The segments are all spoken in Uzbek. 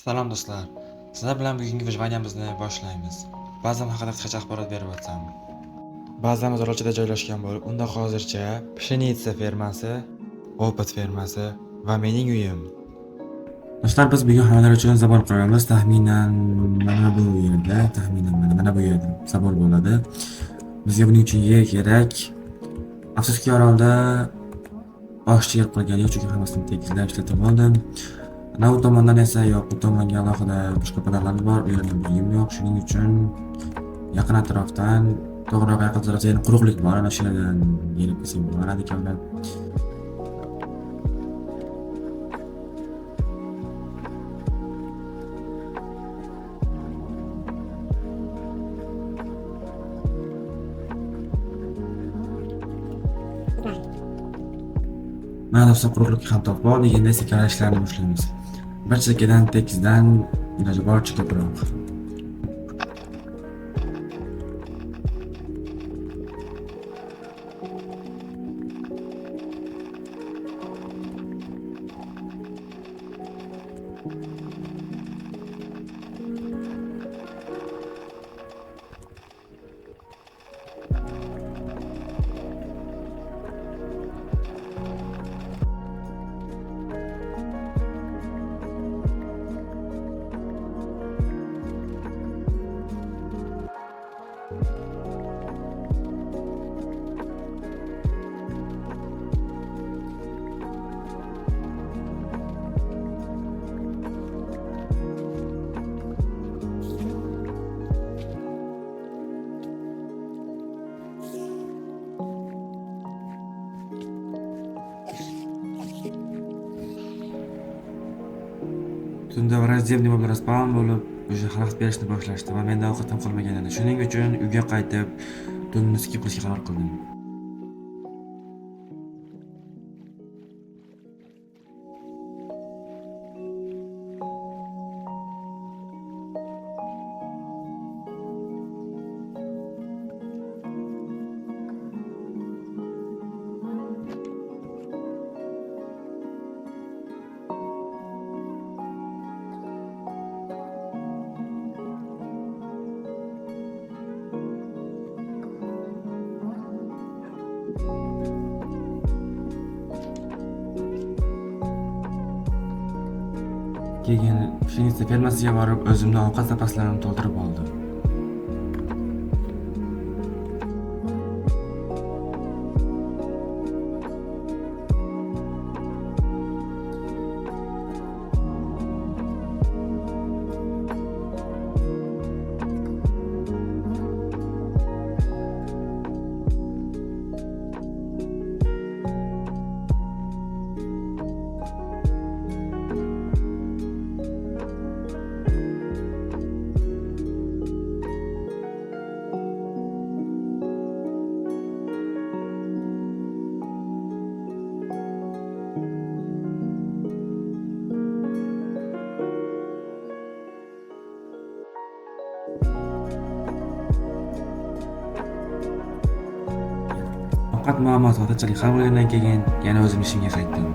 Salom do'stlar. Sizlar bilan bugungi vijvaniyamizni boshlaymiz. Ba'zan haqida qisqacha axborot berib o'tsam. Bazamiz Orolchada joylashgan bo'lib, unda hozircha pshenitsa fermasi, opit fermasi va mening uyim. Do'stlar, biz bugun havolar uchun zabor qo'yamiz. Taxminan mana bu yerda zabor bo'ladi. Bizga buning uchun yer kerak. Afsuski, orolda oshcha yer qolgani yo'q, chunki hammasini tekislab ishlatib oldim. Bu tomondan esa yo'q, bu tomonga alohida boshqa padarlar bor, u yerda uyim yo'q. Shuning uchun yaqin atrofdan, to'g'riroq yaqin atrofda yana quruqlik bor, ana shu yerdan kelib kelsak bo'ladi ekanlar. Mana do'stlar, quruqlik ham topib oldik, endi esa karashlarni boshlaymiz. Bir chekkadan tekisdan iloji boricha ko'proq. Tunda razdevniy bo'lib spawn bo'lib, o'sha xalaqit berishni boshlashdi va menda ovqat ham qolmagan edi. Shuning uchun uyga qaytib, tunni skip qilishga qaror qildim. Keyin pshenitsa fermasiga borib, o'zimning ovqat zapaslarimni to'ldirib oldim. Ovqat muammosi vaqtinchalik hal bo'lgandan keyin yana o'zim ishimga qaytdim.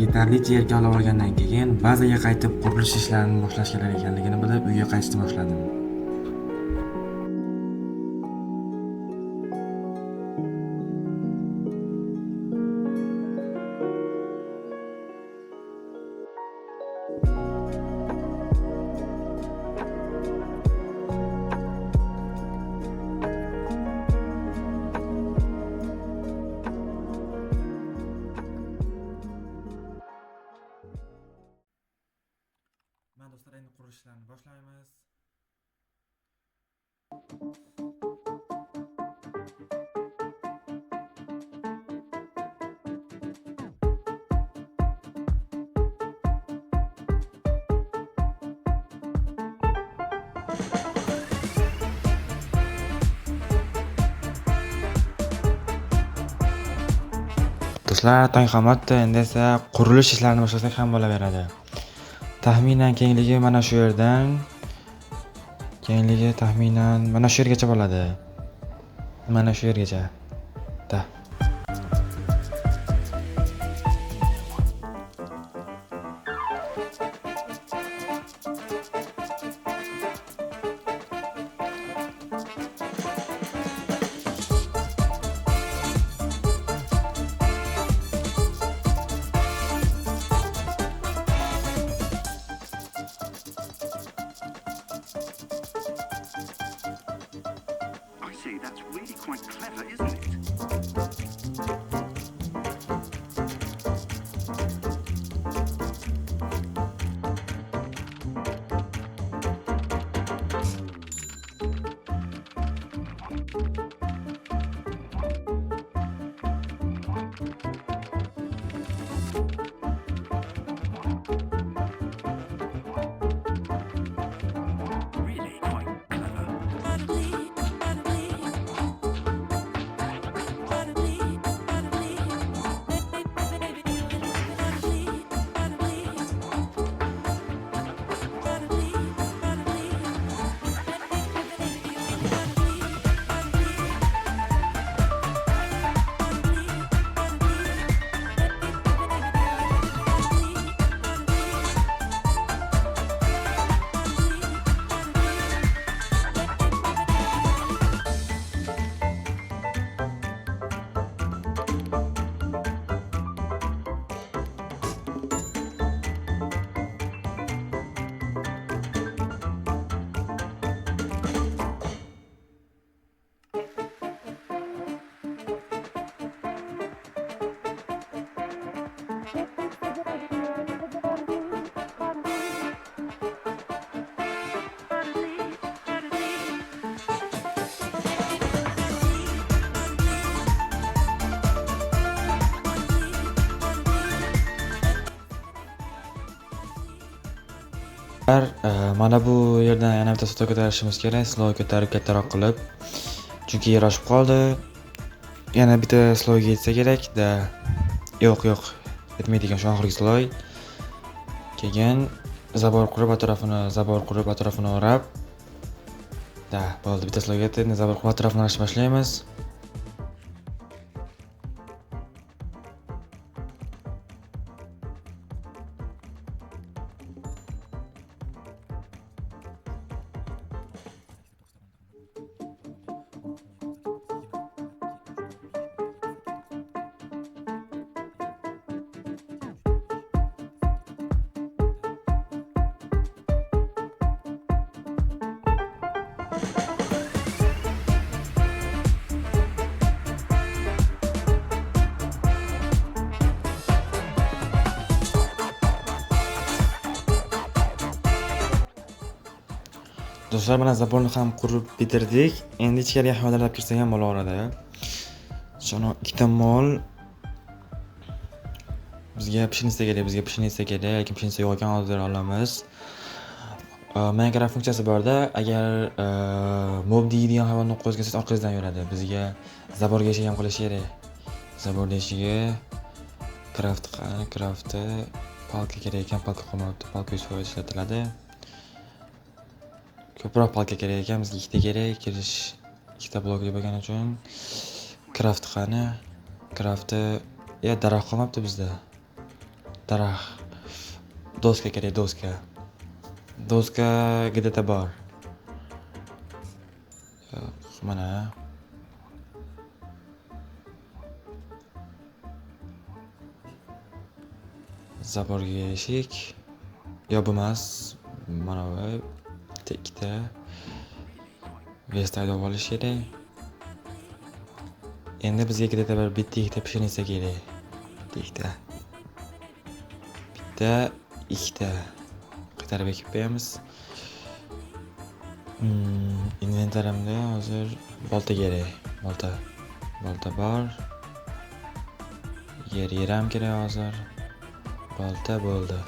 yetarlicha yerga olib olgandan keyin bazaga qaytib qurilish ishlarini boshlash kerak ekanligini bilib uyga qaytishni boshladim. Mana do'stlar, endi qurilish ishlarini boshlaymiz. Do'stlar, tong qamatdi. Endi esa qurilish ishlarini boshlasak ham bo'laveradi. Taxminan kengligi mana shu yerdan, kengligi taxminan mana shu yergacha bo'ladi. Mana shu yergacha. Da. That's really quite clever, isn't it? Really quite clever. Mana bu yerdan yana bitta stoy ko'tarishimiz kerak. Sloy ko'tarib kattaroq qilib. Chunki yer oshib qoldi. Yana bitta sloyga yetsa kerak-da. Yo'q, yetmaydi ekan shu oxirgi sloy. Keyin zabor qurib atrofini o'rab. Da, bo'ldi, bitta sloyga yetdi. Endi zabor qurib atrofini o'rashni boshlaymiz. Do'stlar, mana zaborni ham qurib bitirdik. Endi ichkariga hayvonlar kirsak ham bo'laveradi. Shuni ikkita mol bizga pishinsa kerak, lekin pishinsa yo'q ekan, hozir olamiz. Minecraft funksiyasi borda, agar mob deydigan hayvonni qo'zgasangiz orqangizdan yuradi. Bizga zaborga eshik ham qilish kerak. Zabor eshigiga craftda palka kerak ekan, palka qolmabdi. Palka 100% ishlatiladi. Ko'proq palka kerak ekan, bizga ikkita kerak, kirish ikkita blokli bo'lgani uchun. Craftda daraxt qolmabdi bizda. Daraxt. Doska kerak, doska. Doska где-то bor. Yo'q, mana. Zaborga eshik. Yo bo'lmas. Mana bu ikkita. Vestayda olish kerak. Endi bizga где-то bir bitta ikkita pishinsa kerak. Bitta. Bitta, ikkita. Qaytarib ekib qo'yamiz. Inventarimda hozir bolta kerak. Bolta bor. Yer ham kerak hozir. Bolta bo'ldi.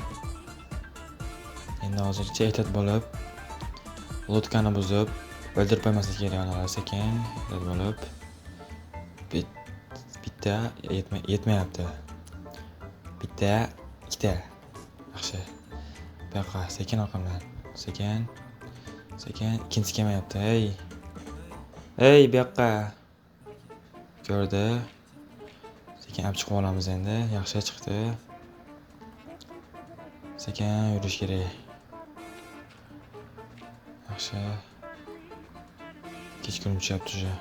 Endi hozircha ehtiyot bo'lib, lotkani buzib, o'ldirib qo'ymaslik kerak analar sekin, ehtiyot bo'lib. Bitta yetmayapti. Bitta, ikkita. Yaxshi. Bu yoqqa sekin orqamdan. Sekin. Ikkinchisi kelmayapti. Ey, bu yoqqa. Ko'rdi. Sekin olib chiqib olamiz endi. Yaxshi chiqdi. Sekin yurish kerak. Yaxshi. Kechqurun tushyapti уже.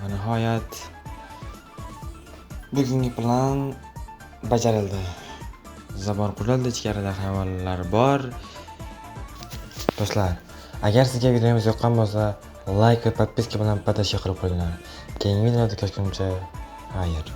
Va nihoyat bugungi plan bajarildi. Zabor qurildi, ichkarida hayvonlar bor. Do'stlar, agar sizga videomiz yoqqan bo'lsa, like va podpiska bilan podashka qilib qo'yinglar. Keyingi videoda ko'rishguncha, xayr.